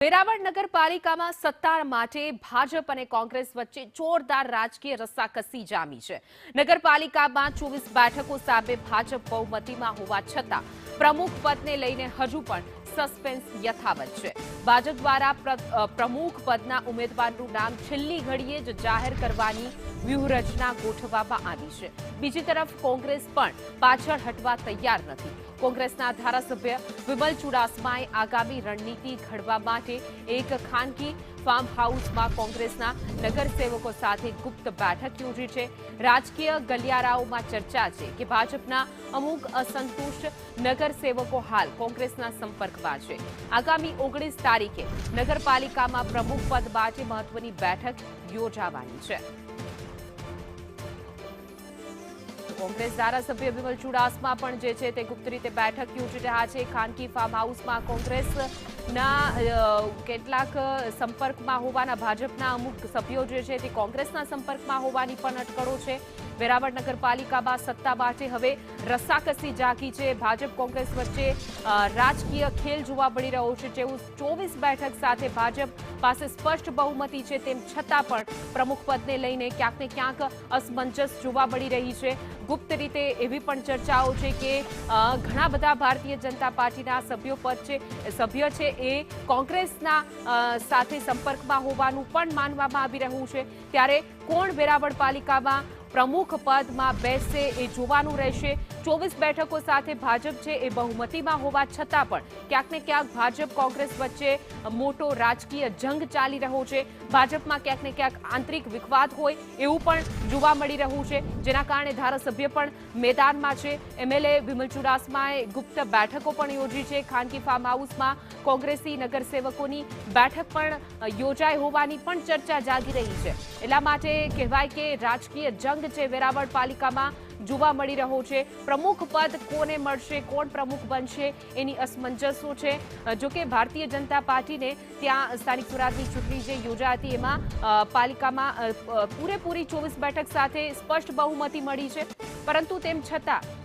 વેરાવળ નગરપાલિકામાં સત્તા માટે ભાજપ અને કોંગ્રેસ વચ્ચે જોરદાર રાજકીય રસ્સાકસી જામી છે। નગરપાલિકામાં 24 બેઠકો સામે ભાજપ બહુમતીમાં હોવા છતાં પ્રમુખ પદને લઈને હજુ પણ સસ્પેન્સ યથાવત છે। ભાજપ દ્વારા પ્રમુખ પદના ઉમેદવારનું નામ છેલ્લી ઘડીએ જ જાહેર કરવાની વ્યૂહરચના ગોઠવવામાં આવી છે। બીજી તરફ કોંગ્રેસ પણ પાછળ હટવા તૈયાર નથી। કોંગ્રેસના ધારાસભ્ય વિમલ ચુડાસમાએ આગામી રણનીતિ ઘડવા માટે એક ખાનગી ફાર્મ હાઉસમાં કોંગ્રેસના નગરસેવકો સાથે ગુપ્ત બેઠક યોજી છે। રાજકીય ગલિયારાઓમાં ચર્ચા છે કે ભાજપના અમુક અસંતુષ્ટ નગરસેવકો હાલ કોંગ્રેસના સંપર્કમાં છે। આગામી 19 તારીખે નગરપાલિકામાં પ્રમુખ પદ માટે મહત્વની બેઠક યોજાવાની છે। કોંગ્રેસ ધારાસભ્ય વિમલ ચુડાસમા પણ જે છે તે ગુપ્ત રીતે બેઠક યોજી રહ્યા છે। ખાનગી ફાર્મ હાઉસમાં કોંગ્રેસના કેટલાક સંપર્કમાં હોવાના ભાજપના અમુક સભ્યો જે છે તે કોંગ્રેસના સંપર્કમાં હોવાની પણ અટકળો છે। વેરાવળ નગરપાલિકામાં સત્તા માટે હવે રસ્સાકસી જાગી છે। ભાજપ કોંગ્રેસ વચ્ચે રાજકીય ખેલ જોવા મળી રહ્યો છે। જેવું 24 બેઠક સાથે ભાજપ પાસે સ્પષ્ટ બહુમતી છે તેમ છતાં પણ પ્રમુખ પદને લઈને ક્યાંક ને ક્યાંક અસમંજસ જોવા મળી રહી છે। ગુપ્ત રીતે એવી પણ ચર્ચાઓ છે કે ઘણા બધા ભારતીય જનતા પાર્ટીના સભ્ય છે એ કોંગ્રેસના સાથે સંપર્કમાં હોવાનું પણ માનવામાં આવી રહ્યું છે। ત્યારે કોણ વેરાવળ પાલિકામાં પ્રમુખ પદમાં બેસે એ જોવાનું રહેશે। 24 બેઠકો સાથે ભાજપ છે એ બહુમતીમાં હોવા છતાં પણ ક્યાંક ને ક્યાંક ભાજપ કોંગ્રેસ વચ્ચે મોટો રાજકીય જંગ ચાલી રહ્યો છે। ભાજપમાં ક્યાંક ને ક્યાંક આંતરિક વિખવાદ હોય એવું પણ જોવા મળી રહ્યું છે, જેના કારણે ધારાસભ્ય પણ મેદાનમાં છે। એમએલએ વિમલ ચુડાસમાએ ગુપ્ત બેઠકો પણ યોજી છે। ખાનગી ફાર્મ હાઉસમાં કોંગ્રેસી નગરસેવકોની બેઠક પણ યોજાઈ હોવાની પણ ચર્ચા જાગી રહી છે। એટલા માટે કહેવાય કે રાજકીય જંગ છે વેરાવળ પાલિકામાં જોવા મળી રહ્યો છે। પ્રમુખ પદ કોને મળશે, કોણ પ્રમુખ બનશે એની અસમંજસો છે। જોકે ભારતીય જનતા પાર્ટીને ત્યાં સ્થાનિક સ્વરાજની ચૂંટણી જે યોજાઈ હતી એમાં પાલિકામાં પૂરેપૂરી 24 બેઠક સાથે સ્પષ્ટ બહુમતી મળી છે, પરંતુ તેમ છતાં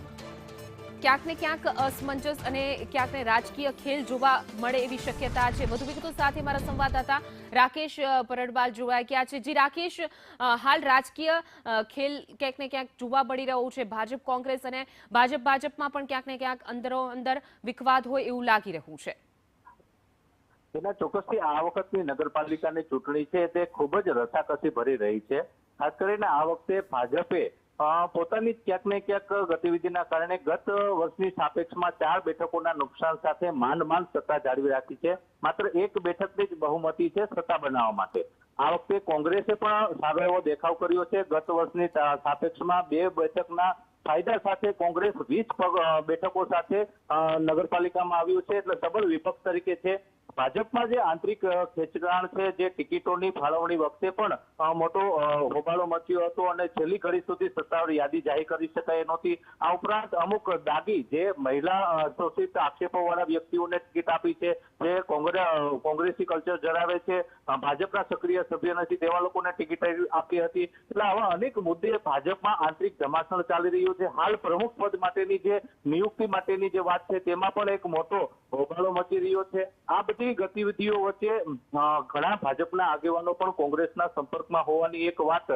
ક્યાંક ને ક્યાંક અસમંજસ અને ક્યાંક ને રાજકીય ખેલ જોવા મળે એવી શક્યતા છે। વધુ વિગતો સાથે મારા સંવાદદાતા રાકેશ પરડવાલ જોડાઈ ગયા છે। જી રાકેશ, હાલ રાજકીય ખેલ ક્યાંક ને ક્યાંક જોવા મળી રહ્યું છે। ભાજપ કોંગ્રેસ અને ભાજપમાં પણ ક્યાંક ને ક્યાંક અંદરો-અંદર વિખવાદ હોય એવું લાગી રહ્યું છે। તેના ચોક્કસથી આ વખતની નગરપાલિકાની ચૂંટણી છે તે ખૂબ જ રસાકસી ભરી રહી છે। ખાસ કરીને આ વખતે ભાજપે પોતાની ક્યાંક ને ક્યાંક ગતિવિધિના કારણે ગત વર્ષની સાપેક્ષમાં 4 બેઠકોના નુકસાન સાથે માંડ સત્તા જાળવી રાખી છે। માત્ર એક બેઠકની જ બહુમતી છે સત્તા બનાવવા માટે। આ વખતે કોંગ્રેસે પણ સારો એવો દેખાવ કર્યો છે। ગત વર્ષની સાપેક્ષમાં 2 બેઠકના ફાયદા સાથે કોંગ્રેસ 20 બેઠકો સાથે નગરપાલિકામાં આવ્યું છે, એટલે સબળ વિપક્ષ તરીકે છે। ભાજપમાં જે આંતરિક ખેંચતાણ છે, જે ટિકિટોની ફાળવણી વખતે પણ મોટો હોબાળો મચ્યો હતો અને છેલ્લી ઘડી સુધી સત્તાવાર યાદી જાહેર કરી શકાય નહોતી। આ ઉપરાંત અમુક દાગી જે મહિલા શોષિત આક્ષેપોવાળા વ્યક્તિઓને ટિકિટ આપી છે, જે કોંગ્રેસી કલ્ચર ધરાવે છે, ભાજપના સક્રિય સભ્ય નથી તેવા લોકોને ટિકિટ આપી હતી। એટલે આવા અનેક મુદ્દે ભાજપમાં આંતરિક ઘમાસણ ચાલી રહ્યું છે। હાલ પ્રમુખ પદ માટેની જે નિયુક્તિ માટેની જે વાત છે તેમાં પણ એક મોટો હોબાળો મચી રહ્યો છે। આ બધી ગતિવિધિઓ વચ્ચે ઘણા ભાજપના આગેવાનો પણ કોંગ્રેસના સંપર્કમાં હોવાની એક વાત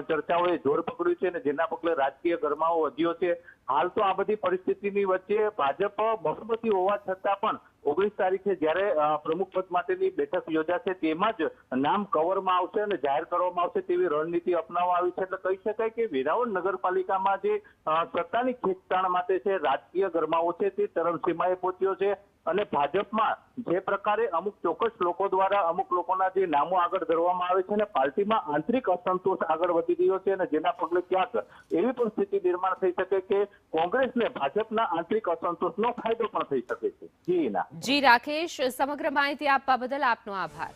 ચર્ચાઓએ જોર પકડ્યું છે અને જેના પગલે રાજકીય ગરમાવો વધ્યો છે। હાલ તો આ બધી પરિસ્થિતિની વચ્ચે ભાજપ બહુમતી હોવા છતાં પણ 19 તારીખે જ્યારે પ્રમુખ પદ માટેની બેઠક યોજાશે તેમાં જ નામ કવરમાં આવશે અને જાહેર કરવામાં આવશે તેવી રણનીતિ અપનાવવામાં આવી છે। એટલે કહી શકાય કે વેરાવળ નગરપાલિકામાં જે સત્તાની ખેંચતાણ માટે છે, રાજકીય ગરમાવો છે તે ચરમસીમાએ પહોંચ્યો છે અને ભાજપમાં જે પ્રકારે અમુક ચોક્કસ લોકો દ્વારા અમુક લોકોના જે નામો આગળ ધરવામાં આવે છે અને પાર્ટીમાં આંતરિક અસંતોષ આગળ વધી રહ્યો છે અને જેના પગલે ક્યાંક એવી પણ સ્થિતિ નિર્માણ થઈ શકે કે કોંગ્રેસને ભાજપના આંતરિક અસંતોષનો ફાયદો પણ થઈ શકે છે। જી રાકેશ, સમગ્ર માહિતી આપવા બદલ આપનો આભાર।